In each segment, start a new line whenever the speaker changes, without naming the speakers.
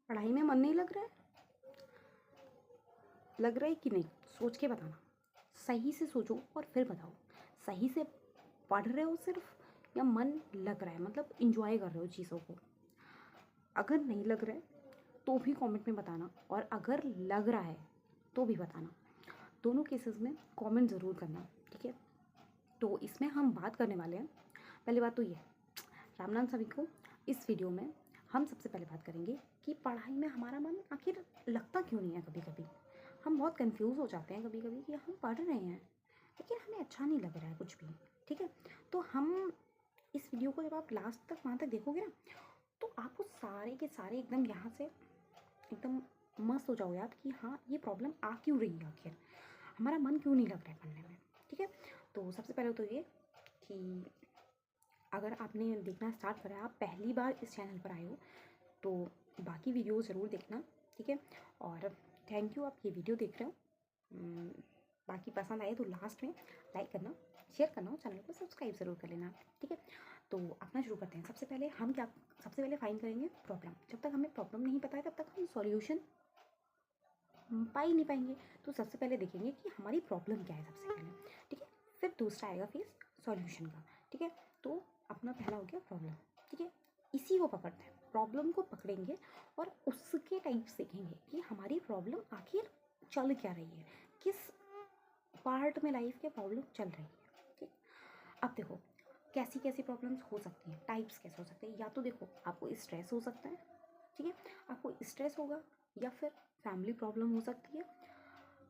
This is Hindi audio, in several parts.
पढ़ाई में मन नहीं लग रहा है? लग रहा है कि नहीं? सोच के बताना। सही से सोचो और फिर बताओ। सही से पढ़ रहे हो सिर्फ, या मन लग रहा है, मतलब इंजॉय कर रहे हो चीज़ों को? अगर नहीं लग रहा है तो भी कमेंट में बताना, और अगर लग रहा है तो भी बताना। दोनों केसेस में कमेंट ज़रूर करना, ठीक है? तो इसमें हम बात करने वाले हैं, पहली बात तो ये, राम नाम सभी को। इस वीडियो में हम सबसे पहले बात करेंगे कि पढ़ाई में हमारा मन आखिर लगता क्यों नहीं है। कभी कभी हम बहुत कंफ्यूज हो जाते हैं कभी कभी कि हम पढ़ रहे हैं लेकिन हमें अच्छा नहीं लग रहा है कुछ भी, ठीक है? तो हम इस वीडियो को जब आप लास्ट तक वहाँ तक देखोगे ना, तो आपको सारे के सारे एकदम यहाँ से एकदम मस्त हो जाओगे आप कि हाँ, ये प्रॉब्लम आ क्यों रही है, आखिर हमारा मन क्यों नहीं लग रहा है पढ़ने में, ठीक है? तो सबसे पहले तो ये कि अगर आपने देखना स्टार्ट करा है, आप पहली बार इस चैनल पर आए हो, तो बाकी वीडियो ज़रूर देखना, ठीक है? और थैंक यू, आप ये वीडियो देख रहे हो। बाकी पसंद आए तो लास्ट में लाइक करना, शेयर करना और चैनल को सब्सक्राइब ज़रूर कर लेना, ठीक है? तो अपना शुरू करते हैं। सबसे पहले फाइंड करेंगे प्रॉब्लम। जब तक हमें प्रॉब्लम नहीं पता है तब तक हम सॉल्यूशन पा ही नहीं पाएंगे। तो सबसे पहले देखेंगे कि हमारी प्रॉब्लम क्या है सबसे पहले, ठीक है? फिर दूसरा आएगा फेस सॉल्यूशन का, ठीक है? तो अपना पहला हो गया प्रॉब्लम, ठीक है? इसी को पकड़ते हैं, प्रॉब्लम को पकड़ेंगे और उसके टाइप सीखेंगे कि हमारी प्रॉब्लम आखिर चल क्या रही है, किस पार्ट में लाइफ के प्रॉब्लम चल रही है, ठीक? अब देखो कैसी कैसी प्रॉब्लम्स हो सकती हैं, टाइप्स कैसे हो सकते हैं। या तो देखो आपको स्ट्रेस हो सकता है, ठीक है? आपको स्ट्रेस होगा, या फिर फैमिली प्रॉब्लम हो सकती है,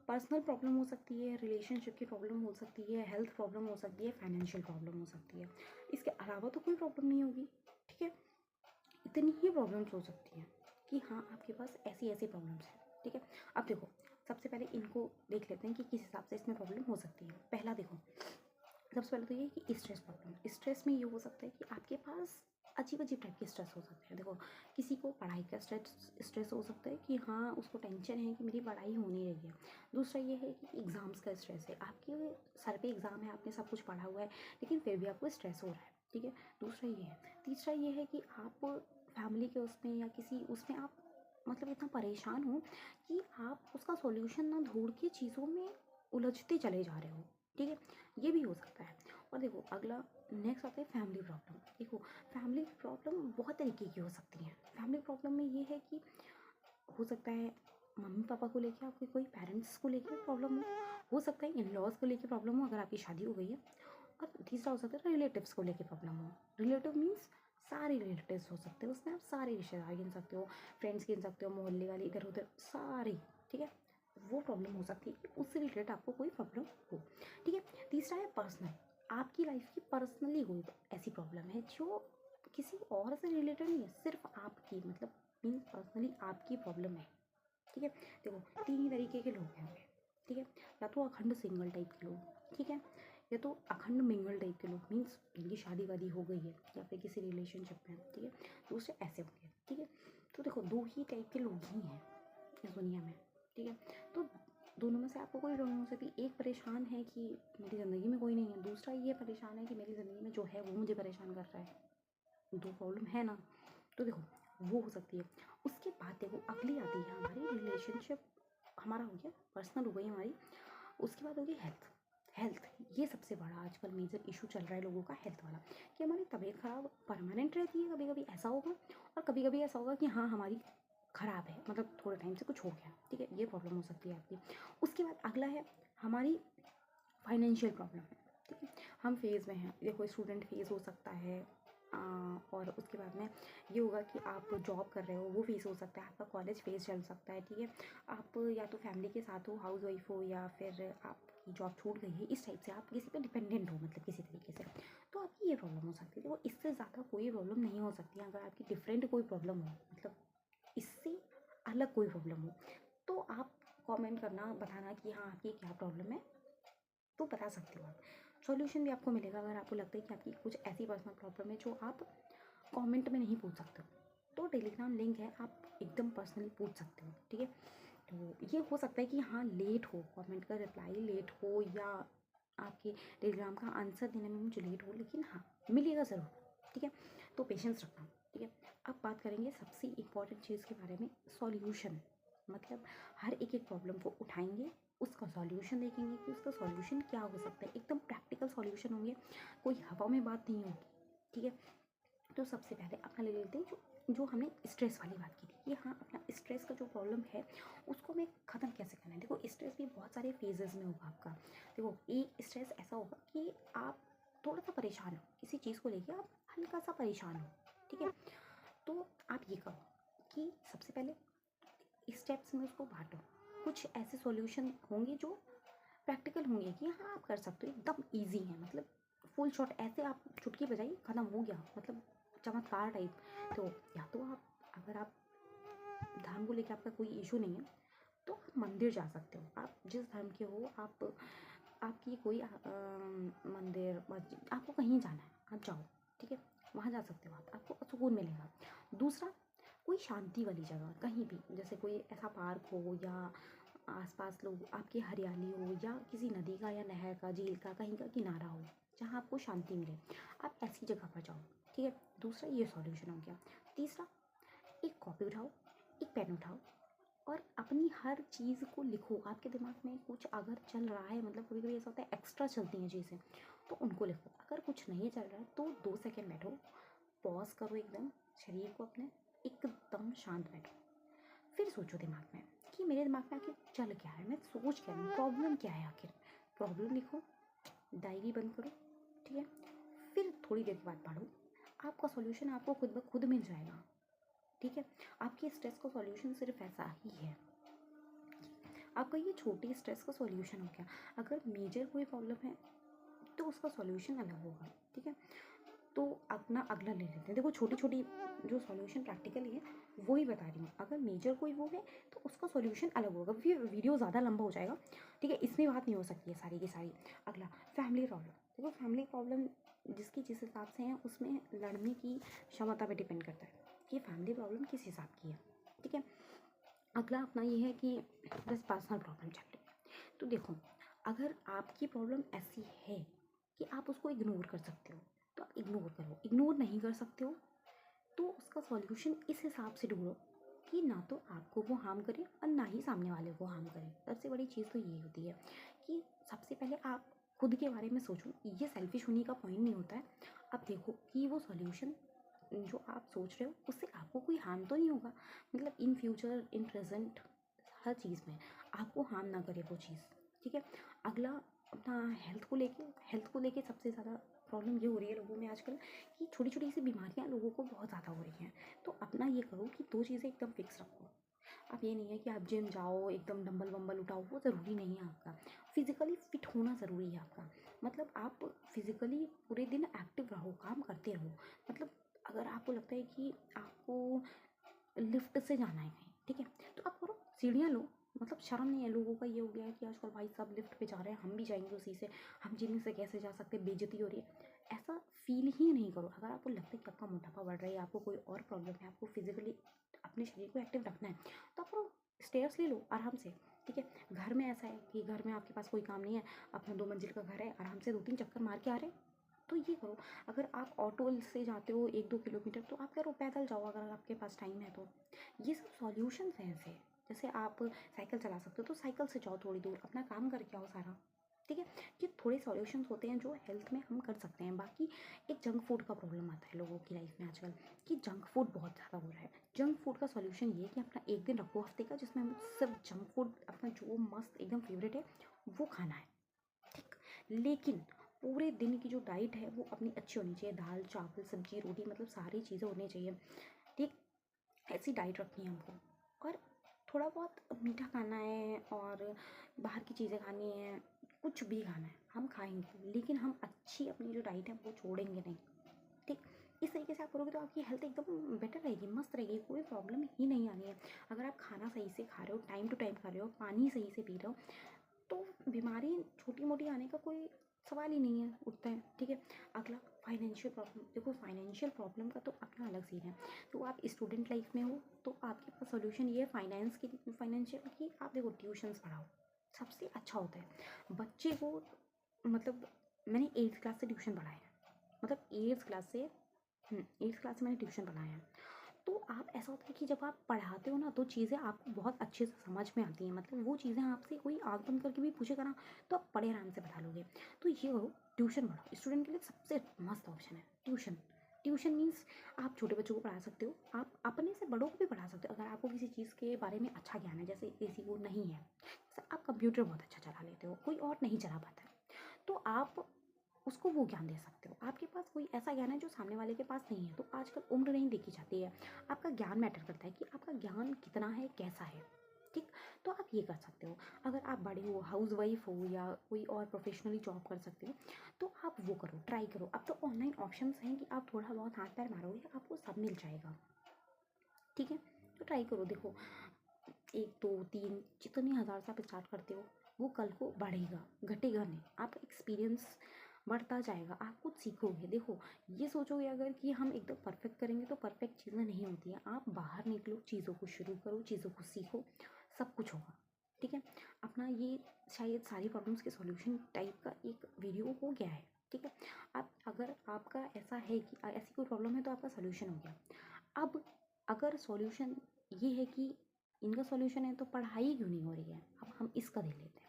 पर्सनल प्रॉब्लम हो सकती है, रिलेशनशिप की प्रॉब्लम हो सकती है, हेल्थ प्रॉब्लम हो सकती है, फाइनेंशियल प्रॉब्लम हो सकती है। इसके अलावा तो कोई प्रॉब्लम नहीं होगी, ठीक है? इतनी ही प्रॉब्लम्स हो सकती हैं कि हाँ, आपके पास ऐसी ऐसी प्रॉब्लम्स हैं, ठीक है? अब देखो सबसे पहले इनको देख लेते हैं कि किस हिसाब से इसमें प्रॉब्लम हो सकती है। पहला देखो, सबसे पहले तो ये कि स्ट्रेस प्रॉब्लम। स्ट्रेस में ये हो सकता है कि आपके पास अजीब अजीब टाइप के स्ट्रेस हो सकते हैं। देखो किसी को पढ़ाई का स्ट्रेस हो सकता है कि हाँ, उसको टेंशन है कि मेरी पढ़ाई हो नहीं रही है। दूसरा ये है कि एग्ज़ाम्स का स्ट्रेस है, आपके सर पे एग्ज़ाम है, आपने सब कुछ पढ़ा हुआ है लेकिन फिर भी आपको स्ट्रेस हो रहा है, ठीक है? दूसरा ये है। तीसरा ये है कि आप फैमिली के उसमें या किसी उसमें आप मतलब इतना परेशान हो कि आप उसका सॉल्यूशन ना ढूंढ के चीज़ों में उलझते चले जा रहे हो, ठीक है? ये भी हो सकता है। और देखो अगला नेक्स्ट आता है फैमिली प्रॉब्लम। देखो फैमिली प्रॉब्लम बहुत तरीके की हो सकती हैं। फैमिली प्रॉब्लम में ये है कि हो सकता है मम्मी पापा को लेके आपके कोई पेरेंट्स को लेके प्रॉब्लम हो सकता है इन लॉज को लेके प्रॉब्लम हो अगर आपकी शादी हो गई है। और तीसरा हो सकता है रिलेटिव्स को लेके प्रॉब्लम हो। रिलेटिव मीन्स सारे रिलेटिव्स हो सकते हैं, उसमें आप सारे रिश्तेदार गिन सकते हो, फ्रेंड्स गिन सकते हो, मोहल्ले वाले इधर उधर सारे, ठीक है? वो प्रॉब्लम हो सकती है कि उससे रिलेटेड आपको कोई प्रॉब्लम हो, ठीक है? तीसरा है पर्सनल। आपकी लाइफ की पर्सनली कोई ऐसी प्रॉब्लम है जो किसी और से रिलेटेड नहीं है, सिर्फ आपकी, मतलब मीन्स पर्सनली आपकी प्रॉब्लम है, ठीक है? देखो तीन ही तरीके के लोग हैं, ठीक है? या तो अखंड सिंगल टाइप के लोग, ठीक है? या तो अखंड मिंगल टाइप के लोग, मीन्स जिनकी शादी वादी हो गई है या फिर किसी रिलेशनशिप में, ठीक है? दूसरे ऐसे होंगे, ठीक है? तो देखो दो ही टाइप के लोग ही हैं इस दुनिया में, ठीक है? तो दोनों में से आपको कोई प्रॉब्लम हो सकती है। एक परेशान है कि मेरी ज़िंदगी में कोई नहीं है, दूसरा ये परेशान है कि मेरी ज़िंदगी में जो है वो मुझे परेशान कर रहा है। दो प्रॉब्लम है ना? तो देखो वो हो सकती है। उसके बाद देखो अगली आती है हमारी रिलेशनशिप। हमारा हो गया पर्सनल, हो गई हमारी। उसके बाद होगी हेल्थ। हेल्थ ये सबसे बड़ा आजकल मेजर इशू चल रहा है लोगों का, हेल्थ वाला, कि हमारी तबीयत ख़राब परमानेंट रहती है, कभी कभी ऐसा होगा, और कभी कभी ऐसा होगा कि हाँ हमारी ख़राब है, मतलब थोड़े टाइम से कुछ हो गया, ठीक है? ये प्रॉब्लम हो सकती है आपकी। उसके बाद अगला है हमारी फाइनेंशियल प्रॉब्लम है, ठीक है? हम फेज़ में हैं, देखो स्टूडेंट फेज़ हो सकता है, और उसके बाद में ये होगा कि आप जॉब कर रहे हो, वो फेस हो सकता है, आपका कॉलेज फेस चल सकता है, ठीक है? आप या तो फैमिली के साथ हो, हाउस वाइफ हो, या फिर आपकी जॉब छूट गई है, इस टाइप से आप किसी पे डिपेंडेंट हो, मतलब किसी तरीके से, तो आपकी ये प्रॉब्लम हो सकती है। देखो इससे ज़्यादा कोई प्रॉब्लम नहीं हो सकती है। अगर आपकी डिफरेंट कोई प्रॉब्लम हो, मतलब इससे अलग कोई प्रॉब्लम हो, तो आप कमेंट करना, बताना कि हाँ आपकी क्या प्रॉब्लम है, तो बता सकते हो आप। सॉल्यूशन भी आपको मिलेगा अगर आपको लगता है कि आपकी कुछ ऐसी पर्सनल प्रॉब्लम है जो आप कमेंट में नहीं पूछ सकते हो, तो टेलीग्राम लिंक है, आप एकदम पर्सनली पूछ सकते हो, ठीक है? तो ये हो सकता है कि हाँ लेट हो, कमेंट का रिप्लाई लेट हो, या आपके टेलीग्राम का आंसर देने में मुझे लेट हो, लेकिन हाँ मिलेगा ज़रूर, ठीक है? तो पेशेंस रखना, ठीक है? अब बात करेंगे सबसे इम्पॉर्टेंट चीज़ के बारे में, सॉल्यूशन। मतलब हर एक प्रॉब्लम को उठाएंगे, उसका सॉल्यूशन देखेंगे कि उसका सॉल्यूशन क्या हो सकता है, एकदम प्रैक्टिकल सॉल्यूशन होंगे, कोई हवा में बात नहीं होगी, ठीक है। तो सबसे पहले अपना ले लेते हैं जो हमने स्ट्रेस वाली बात की थी कि हाँ, अपना स्ट्रेस का जो प्रॉब्लम है उसको हमें ख़त्म कैसे करना है। देखो, स्ट्रेस भी बहुत सारे फेजेस में होगा आपका। देखो, एक स्ट्रेस ऐसा होगा कि आप थोड़ा सा परेशान हो किसी चीज़ को लेके, आप हल्का सा परेशान हो, ठीक है। तो आप ये करो कि सबसे पहले स्टेप्स में उसको बांटो। कुछ ऐसे सॉल्यूशन होंगे जो प्रैक्टिकल होंगे कि हाँ, आप कर सकते हो, एकदम ईजी है, मतलब फुल शॉट ऐसे आप चुटकी बजाई ख़त्म हो गया, मतलब चमत्कार टाइप। तो या तो आप, अगर आप धर्म को लेकर आपका कोई इशू नहीं है तो आप मंदिर जा सकते हो। आप जिस धर्म के हो, आप आपकी कोई मंदिर, मस्जिद, आपको कहीं जाना है आप जाओ, ठीक है, वहाँ जा सकते हो आप, आपको सुकून मिलेगा। दूसरा, कोई शांति वाली जगह कहीं भी, जैसे कोई ऐसा पार्क हो या आसपास लोग आपकी हरियाली हो या किसी नदी का या नहर का, झील का, कहीं का किनारा हो जहाँ आपको शांति मिले, आप ऐसी जगह पर जाओ, ठीक है। दूसरा ये सॉल्यूशन हो गया। तीसरा, एक कॉपी उठाओ, एक पेन उठाओ और अपनी हर चीज़ को लिखो। आपके दिमाग में कुछ अगर चल रहा है, मतलब कभी कभी ऐसा होता है एक्स्ट्रा चलती हैं चीज़ें, तो उनको लिखो। अगर कुछ नहीं चल रहा है तो 2 सेकेंड बैठो, पॉज करो, एकदम शरीर को अपने एकदम शांत बैठो, फिर सोचो दिमाग में कि मेरे दिमाग में आखिर चल क्या है, मैं सोच क्या रही हूँ, प्रॉब्लम क्या है, आखिर प्रॉब्लम लिखो, डायरी बंद करो, ठीक है। फिर थोड़ी देर के बाद पढ़ो, आपका सॉल्यूशन आपको खुद ब खुद मिल जाएगा, ठीक है। आपके स्ट्रेस का सॉल्यूशन सिर्फ ऐसा ही है। आपका ये छोटे स्ट्रेस का सॉल्यूशन हो गया। अगर मेजर कोई प्रॉब्लम है तो उसका सॉल्यूशन अलग होगा, ठीक है। तो अपना अगला ले लेते हैं। देखो, छोटी छोटी जो सॉल्यूशन प्रैक्टिकली है वो ही बता रही हूँ। अगर मेजर कोई वो है तो उसका सॉल्यूशन अलग होगा, फिर वीडियो ज़्यादा लंबा हो जाएगा, ठीक है, इसमें बात नहीं हो सकती है सारी की सारी। अगला, फैमिली प्रॉब्लम। देखो, फैमिली प्रॉब्लम जिसकी जिस हिसाब से है उसमें लड़ने की क्षमता पे डिपेंड करता है कि फैमिली प्रॉब्लम किस हिसाब की है, ठीक है। अगला अपना ये है कि बस पर्सनल प्रॉब्लम चल रही है। तो देखो, अगर आपकी प्रॉब्लम ऐसी है कि आप उसको इग्नोर कर सकते हो तो आप इग्नोर करो। इग्नोर नहीं कर सकते हो तो उसका सॉल्यूशन इस हिसाब से ढूंढो कि ना तो आपको वो हार्म करे और ना ही सामने वाले को हार्म करे। सबसे बड़ी चीज़ तो ये होती है कि सबसे पहले आप खुद के बारे में सोचो। ये सेल्फिश होने का पॉइंट नहीं होता है। आप देखो कि वो सॉल्यूशन जो आप सोच रहे हो उससे आपको कोई हार्म तो नहीं होगा, मतलब इन फ्यूचर, इन प्रेजेंट, हर चीज़ में आपको हार्म ना करे वो चीज़, ठीक है। अगला, अपना हेल्थ को लेके सबसे ज़्यादा प्रॉब्लम ये हो रही है लोगों में आजकल कि छोटी छोटी सी बीमारियां लोगों को बहुत ज़्यादा हो रही हैं। तो अपना ये करो कि 2 चीज़ें एकदम फिक्स रखो। अब ये नहीं है कि आप जिम जाओ, एकदम डंबल वंबल उठाओ, वो ज़रूरी नहीं है। आपका फिजिकली फिट होना ज़रूरी है आपका, मतलब आप फिजिकली पूरे दिन एक्टिव रहो, काम करते रहो। मतलब अगर आपको लगता है कि आपको लिफ्ट से जाना है कहीं, ठीक है, तो आप करो, सीढ़ियाँ लो, मतलब शर्म नहीं है। लोगों का ये हो गया है कि आजकल भाई साहब लिफ्ट पे जा रहे हैं, हम भी जाएंगे उसी से, हम जिम से कैसे जा सकते हैं, बेइज्जती हो रही है। ऐसा फील ही नहीं करो। अगर आपको लगता है कि आपका मोटापा बढ़ रहा है या आपको कोई और प्रॉब्लम है, आपको फिजिकली अपने शरीर को एक्टिव रखना है, तो आप स्टेयर्स ले लो आराम से, ठीक है। घर में ऐसा है कि घर में आपके पास कोई काम नहीं है, अपना 2 मंजिल का घर है, आराम से 2-3 चक्कर मार के आ रहे हैं, तो ये करो। अगर आप ऑटो से जाते हो 1-2 किलोमीटर, तो आप करो पैदल जाओ अगर आपके पास टाइम है तो। ये सब सॉल्यूशंस हैं ऐसे। जैसे आप साइकिल चला सकते हो तो साइकिल से जाओ थोड़ी दूर, अपना काम करके आओ सारा, ठीक है। ये थोड़े सॉल्यूशंस होते हैं जो हेल्थ में हम कर सकते हैं। बाकी एक जंक फूड का प्रॉब्लम आता है लोगों की लाइफ में आजकल कि जंक फूड बहुत ज़्यादा हो रहा है। जंक फूड का सॉल्यूशन ये है कि अपना एक दिन रखो हफ्ते का जिसमें हम सिर्फ जंक फूड, अपना जो मस्त एकदम फेवरेट है वो खाना है, ठीक। लेकिन पूरे दिन की जो डाइट है वो अपनी अच्छी होनी चाहिए, दाल चावल सब्जी रोटी, मतलब सारी चीज़ें होनी चाहिए, ठीक। ऐसी डाइट रखनी है हमको। और थोड़ा बहुत मीठा खाना है और बाहर की चीज़ें खानी है, कुछ भी खाना है हम खाएंगे, लेकिन हम अच्छी अपनी जो डाइट है वो छोड़ेंगे नहीं, ठीक। इस तरीके से आप करोगे तो आपकी हेल्थ एकदम बेटर रहेगी, मस्त रहेगी, कोई प्रॉब्लम ही नहीं आनी है। अगर आप खाना सही से खा रहे हो, टाइम टू टाइम खा रहे हो, पानी सही से पी रहे हो, तो बीमारी छोटी मोटी आने का कोई सवाल ही नहीं है, उठता है, ठीक है। अगला, फाइनेंशियल प्रॉब्लम। देखो, फाइनेंशियल प्रॉब्लम का तो अपना अलग सीन है। तो आप स्टूडेंट लाइफ में हो तो आपके पास सोल्यूशन ये है फाइनेंस की, फाइनेंशियल की। आप देखो, ट्यूशन्स पढ़ाओ, सबसे अच्छा होता है बच्चे को। मतलब मैंने 8th क्लास से ट्यूशन पढ़ाया है, मतलब 8th क्लास से 8th क्लास से मैंने ट्यूशन पढ़ाया है। तो ऐसा होता है कि जब आप पढ़ाते हो ना तो चीज़ें आपको बहुत अच्छे से समझ में आती हैं, मतलब वो चीज़ें आपसे कोई आँख बंद करके भी पूछेगा ना तो आप बड़े आराम से पढ़ा लोगे। तो ये करो, ट्यूशन पढ़ो। स्टूडेंट के लिए सबसे मस्त ऑप्शन है ट्यूशन। ट्यूशन मीन्स आप छोटे बच्चों को पढ़ा सकते हो, आप अपने से बड़ों को भी पढ़ा सकते हो। अगर आपको किसी चीज़ के बारे में अच्छा ज्ञान है, जैसे किसी को नहीं है, जैसे आप कंप्यूटर बहुत अच्छा चला लेते हो, कोई और नहीं चला पाता है, तो आप उसको वो ज्ञान दे सकते हो। आपके पास कोई ऐसा ज्ञान है जो सामने वाले के पास नहीं है, तो आजकल उम्र नहीं देखी जाती है, आपका ज्ञान मैटर करता है कि आपका ज्ञान कितना है, कैसा है। ठीक, तो आप ये कर सकते हो। अगर आप बड़े हो, हाउस वाइफ हो या कोई और प्रोफेशनली जॉब कर सकते हो, तो आप वो करो, ट्राई करो। अब तो ऑनलाइन ऑप्शंस हैं कि आप थोड़ा बहुत हाथ पैर मारोगे आपको सब मिल जाएगा। ठीक है, तो ट्राई करो। देखो, 1 2 3 जितनी हज़ार से आप स्टार्ट करते हो वो कल को बढ़ेगा, घटेगा नहीं। आपका एक्सपीरियंस बढ़ता जाएगा, आप कुछ सीखोगे। देखो, ये सोचोगे अगर कि हम एकदम परफेक्ट करेंगे तो परफेक्ट चीज़ें नहीं होती हैं। आप बाहर निकलो, चीज़ों को शुरू करो, चीज़ों को सीखो, सब कुछ होगा। ठीक है, अपना ये शायद सारी प्रॉब्लम्स के सॉल्यूशन टाइप का एक वीडियो हो गया है। ठीक है, आप अगर आपका ऐसा है कि ऐसी कोई प्रॉब्लम है तो आपका सोल्यूशन हो गया। अब अगर सॉल्यूशन ये है कि इनका सॉल्यूशन है तो पढ़ाई क्यों नहीं हो रही है, अब हम इसका देख लेते हैं।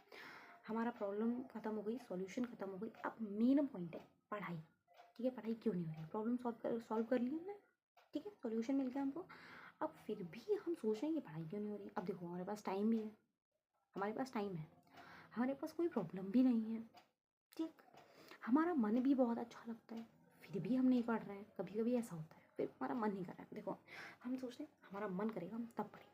हमारा प्रॉब्लम खत्म हो गई, सॉल्यूशन खत्म हो गई, अब मेन पॉइंट है पढ़ाई। ठीक है, पढ़ाई क्यों नहीं हो रही है, प्रॉब्लम सॉल्व कर ली हमने। ठीक है, सॉल्यूशन मिल गया हमको। अब फिर भी हम सोच रहे हैं कि पढ़ाई क्यों नहीं हो रही है। अब देखो, हमारे पास टाइम भी है, हमारे पास टाइम है, हमारे पास कोई प्रॉब्लम भी नहीं है। ठीक, हमारा मन भी बहुत अच्छा लगता है, फिर भी हम नहीं पढ़ रहे हैं। कभी कभी ऐसा होता है, फिर हमारा मन नहीं कर रहा है। देखो, हम सोचते हैं हमारा मन करेगा हम तब पढ़ेंगे,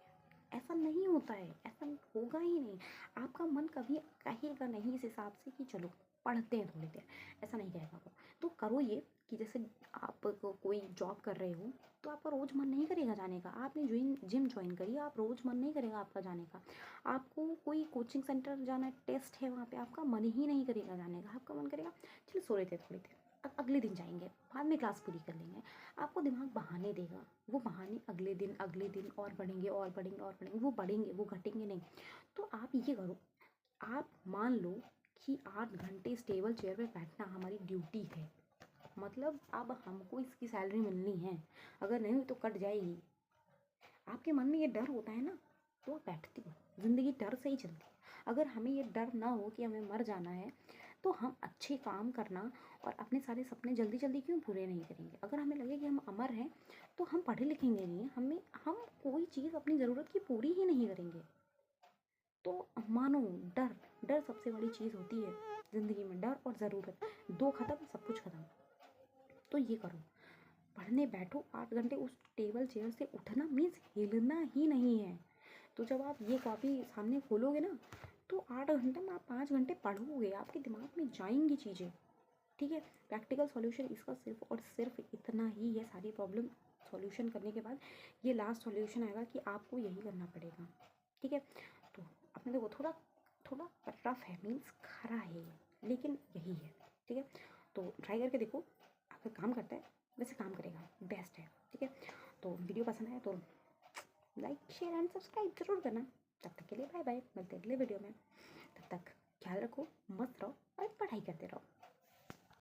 ऐसा नहीं होता है, ऐसा होगा ही नहीं। आपका मन कभी कहेगा नहीं इस हिसाब से कि चलो पढ़ते हैं थोड़ी देर, ऐसा नहीं कहेगा वो। तो करो ये कि जैसे आप कोई जॉब कर रहे हो तो आपका रोज़ मन नहीं करेगा जाने का। आपने जिम ज्वाइन करी, आप रोज़ मन नहीं करेगा आपका जाने का। आपको कोई कोचिंग सेंटर जाना है, टेस्ट है वहाँ पे, आपका मन ही नहीं करेगा जाने का। आपका मन करेगा चलो सो लेते थोड़ी देर, अब अगले दिन जाएंगे, बाद में क्लास पूरी कर लेंगे। आपको दिमाग बहाने देगा, वो बहाने अगले दिन और बढ़ेंगे और बढ़ेंगे और बढ़ेंगे, वो बढ़ेंगे, वो घटेंगे नहीं। तो आप ये करो, आप मान लो कि 8 घंटे स्टेबल चेयर पे बैठना हमारी ड्यूटी है, मतलब अब हमको इसकी सैलरी मिलनी है, अगर नहीं हुई तो कट जाएगी। आपके मन में ये डर होता है ना, तो आप बैठती हो। ज़िंदगी डर से ही चलती है। अगर हमें ये डर ना हो कि हमें मर जाना है तो हम अच्छे काम करना और अपने सारे सपने जल्दी जल्दी क्यों पूरे नहीं करेंगे। अगर हमें लगे कि हम अमर हैं तो हम पढ़े लिखेंगे नहीं, हम कोई चीज़ अपनी ज़रूरत की पूरी ही नहीं करेंगे। तो मानो, डर डर सबसे बड़ी चीज़ होती है ज़िंदगी में, डर और ज़रूरत, दो खत्म सब कुछ खत्म। तो ये करो, पढ़ने बैठो 8 घंटे। उस टेबल चेयर से उठना मीन्स हिलना ही नहीं है। तो जब आप ये कॉपी सामने खोलोगे ना तो 8 घंटे में आप 5 घंटे पढ़ोगे, आपके दिमाग में जाएंगी चीज़ें। ठीक है, प्रैक्टिकल सॉल्यूशन इसका सिर्फ और सिर्फ इतना ही है। सारी प्रॉब्लम सॉल्यूशन करने के बाद ये लास्ट सॉल्यूशन आएगा कि आपको यही करना पड़ेगा। ठीक है, तो अपने देखो, थोड़ा थोड़ा रफ है, मीन्स खरा है ये, लेकिन यही है। ठीक है, तो ट्राई करके देखो, अगर काम करता है वैसे काम करेगा, बेस्ट है। ठीक है, तो वीडियो पसंद आए तो लाइक शेयर एंड सब्सक्राइब जरूर करना। तब तक के लिए बाय बाय, मिलते हैं अगले वीडियो में। तब तक ख्याल रखो, मस्त रहो और पढ़ाई करते रहो।